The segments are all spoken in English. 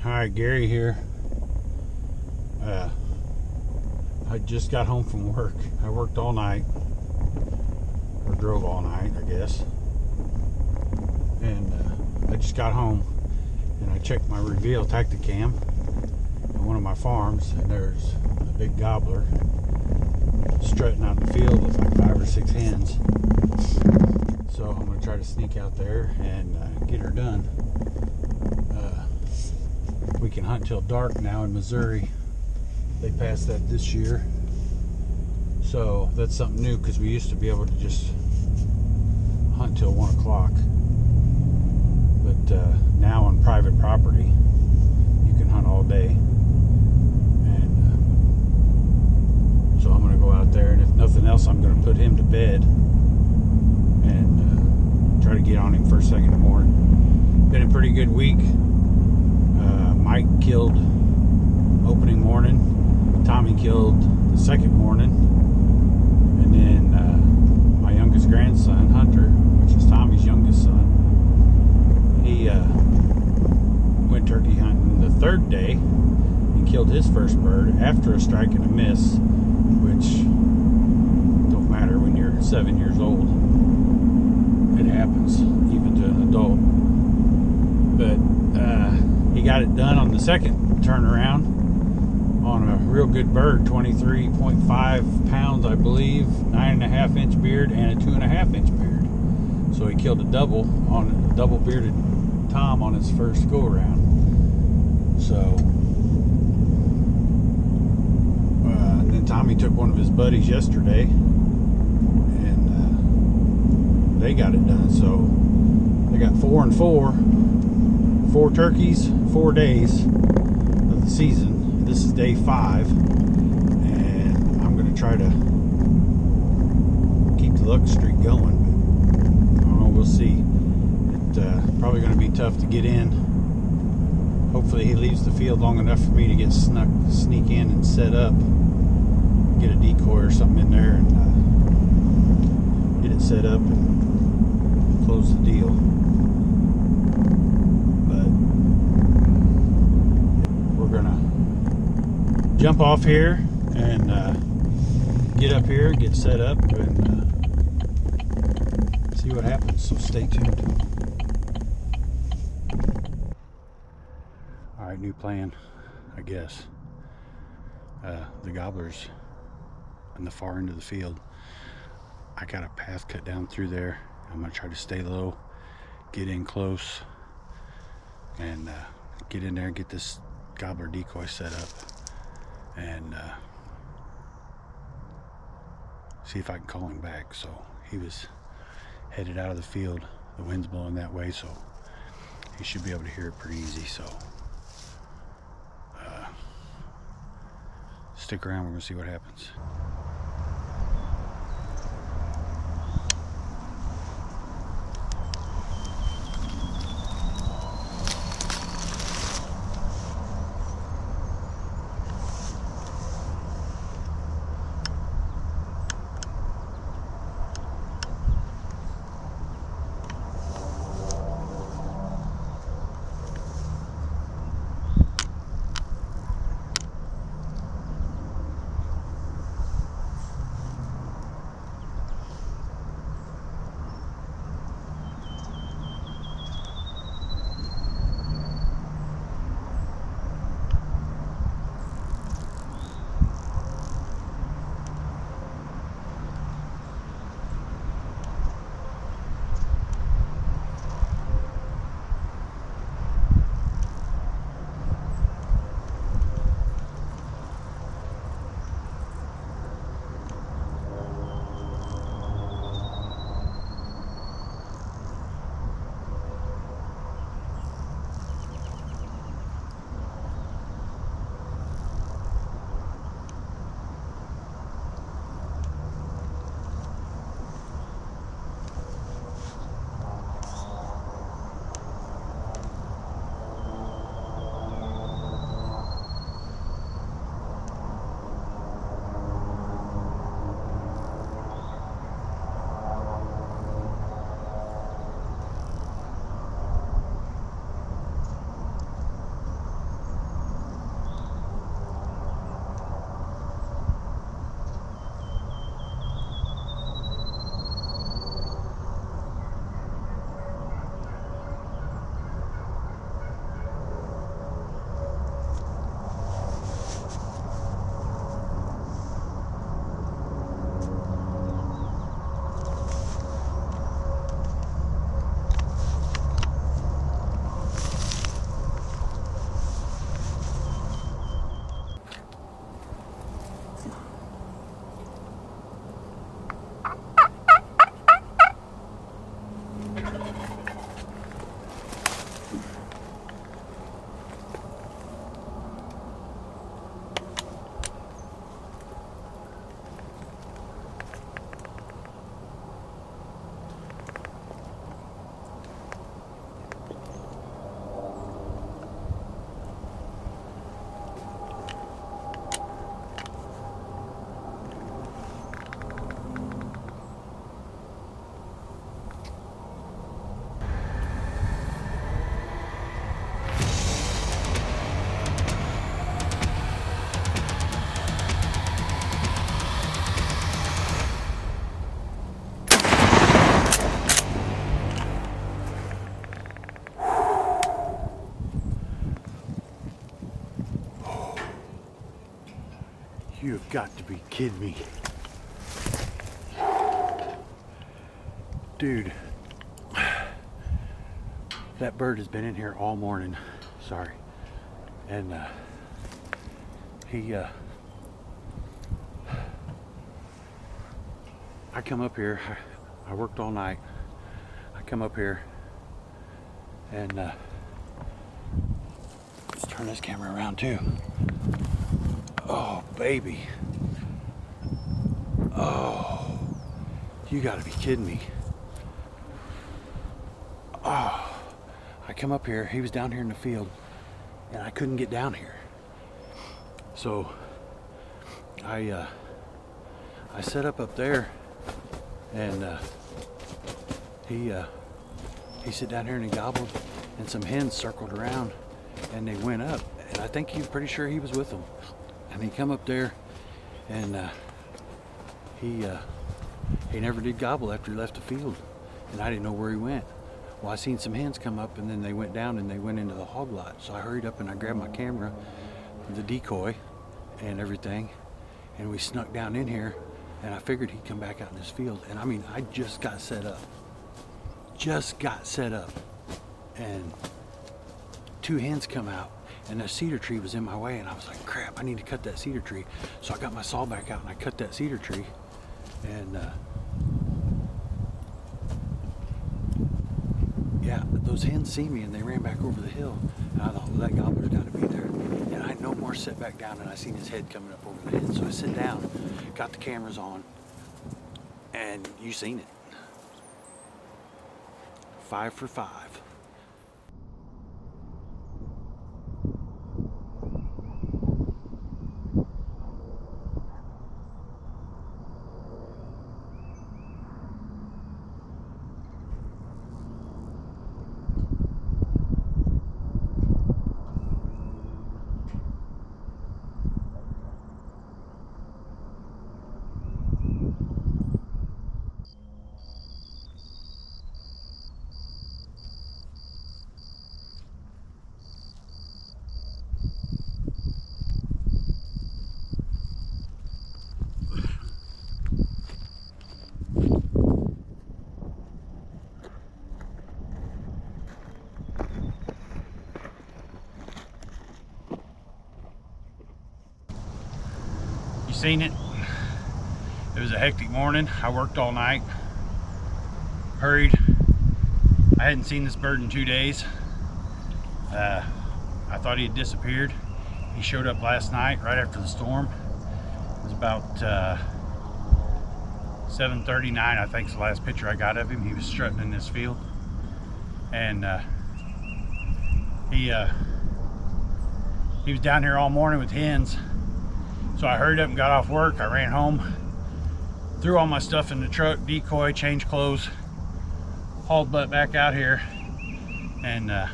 Hi, Gary here. I just got home from work. I worked all night, or drove all night, I guess. And I just got home, and I checked my Reveal Tacticam on one of my farms, and there's a big gobbler strutting out in the field with like 5 or 6 hens. So I'm going to try to sneak out there and get her done. We can hunt till dark now in Missouri. They passed that this year. So that's something new, because we used to be able to just hunt till 1 o'clock. But now on private property, you can hunt all day. And so I'm going to go out there, and if nothing else, I'm going to put him to bed and try to get on him first thing in the morning. Been a pretty good week. Mike killed opening morning. Tommy killed the second morning. And then my youngest grandson, Hunter, which is Tommy's youngest son, he went turkey hunting the third day and killed his first bird after a strike and a miss, which don't matter when you're 7 years old. It happens, even to an adult. But he got it done on the second turnaround on a real good bird, 23.5 pounds, I believe, 9.5 inch beard and a 2.5 inch beard. So he killed a double bearded tom on his first go around. So and then Tommy took one of his buddies yesterday, and they got it done. So they got 4 and 4 turkeys, 4 days of the season. This is day 5, and I'm going to try to keep the luck streak going. But I don't know, we'll see. It's probably going to be tough to get in. Hopefully he leaves the field long enough for me to get sneak in and set up, get a decoy or something in there, and get it set up and close the deal. Jump off here and get up here, get set up, and see what happens. So stay tuned. Alright, new plan, I guess. The gobbler's in the far end of the field. I got a path cut down through there. I'm going to try to stay low, get in close, and get in there and get this gobbler decoy set up. And see if I can call him back. So he was headed out of the field. The wind's blowing that way, so he should be able to hear it pretty easy. So stick around, we're gonna see what happens. You have got to be kidding me. Dude, that bird has been in here all morning. Sorry. And I come up here, I worked all night. I come up here and let's turn this camera around too. Oh, baby. Oh, you gotta be kidding me. Oh, I come up here, he was down here in the field and I couldn't get down here. So I set up there and he sit down here and he gobbled, and some hens circled around and they went up, and I think he's pretty sure he was with them. And he come up there and he never did gobble after he left the field, and I didn't know where he went. Well, I seen some hens come up and then they went down and they went into the hog lot. So I hurried up and I grabbed my camera, the decoy and everything, and we snuck down in here, and I figured he'd come back out in this field. And I mean, I just got set up, and two hens come out, and the cedar tree was in my way, and I was like, crap, I need to cut that cedar tree. So I got my saw back out and I cut that cedar tree, and yeah, those hens see me and they ran back over the hill, and I thought, well, that gobbler's got to be there. And I no more sit back down, and I seen his head coming up over the hill. So I sit down, got the cameras on, and you seen it. 5 for 5. You seen it? It was a hectic morning. I worked all night, hurried. I hadn't seen this bird in 2 days. I thought he had disappeared. He showed up last night right after the storm. It was about 7:39, I think is the last picture I got of him. He was strutting in this field, and he was down here all morning with hens. So I hurried up and got off work. I ran home, threw all my stuff in the truck, decoy, changed clothes, hauled butt back out here, and I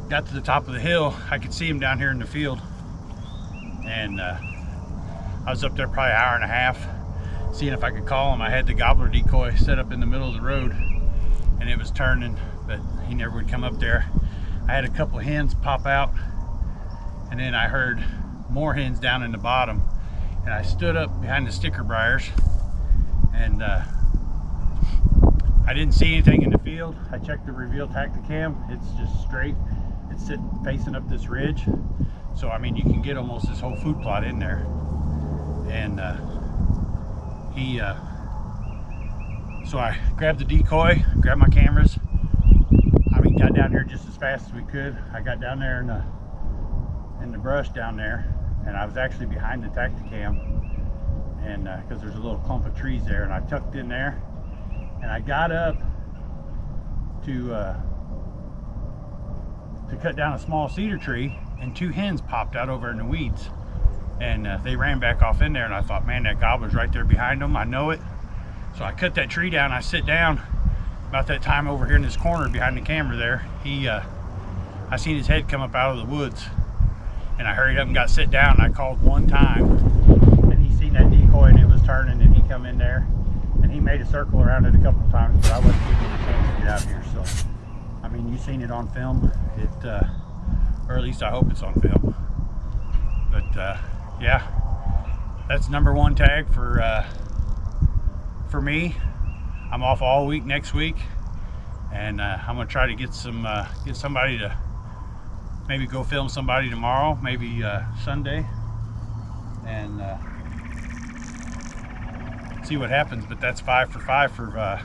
got to the top of the hill. I could see him down here in the field, and I was up there probably an hour and a half seeing if I could call him. I had the gobbler decoy set up in the middle of the road, and it was turning, but he never would come up there. I had a couple of hens pop out, and then I heard more hens down in the bottom, and I stood up behind the sticker briars, and I didn't see anything in the field. I checked the Reveal Tacticam. It's just straight. It's sitting facing up this ridge, so I mean, you can get almost this whole food plot in there. And so I grabbed the decoy, grabbed my cameras. I mean, got down here just as fast as we could. I got down there in the brush down there, and I was actually behind the Tacticam, and because there's a little clump of trees there, and I tucked in there, and I got up to cut down a small cedar tree, and two hens popped out over in the weeds, and they ran back off in there, and I thought, man, that gobbler's right there behind them. I know it. So I cut that tree down. I sit down. About that time over here in this corner behind the camera there, I seen his head come up out of the woods, and I hurried up and got sit down. I called one time, and he seen that decoy, and it was turning, and he come in there, and he made a circle around it a couple of times, but I wasn't giving him a chance to get out here. So I mean, you seen it on film, or at least I hope it's on film. But yeah, that's number one tag for me. I'm off all week next week, and I'm gonna try to get somebody to maybe go film somebody tomorrow, maybe Sunday, and see what happens. But that's 5 for 5 for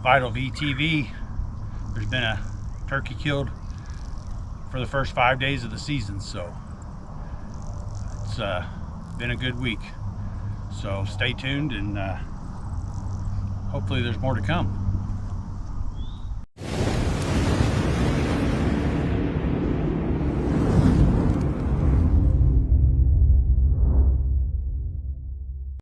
Vital VTV. There's been a turkey killed for the first 5 days of the season, so it's been a good week. So stay tuned, and hopefully there's more to come.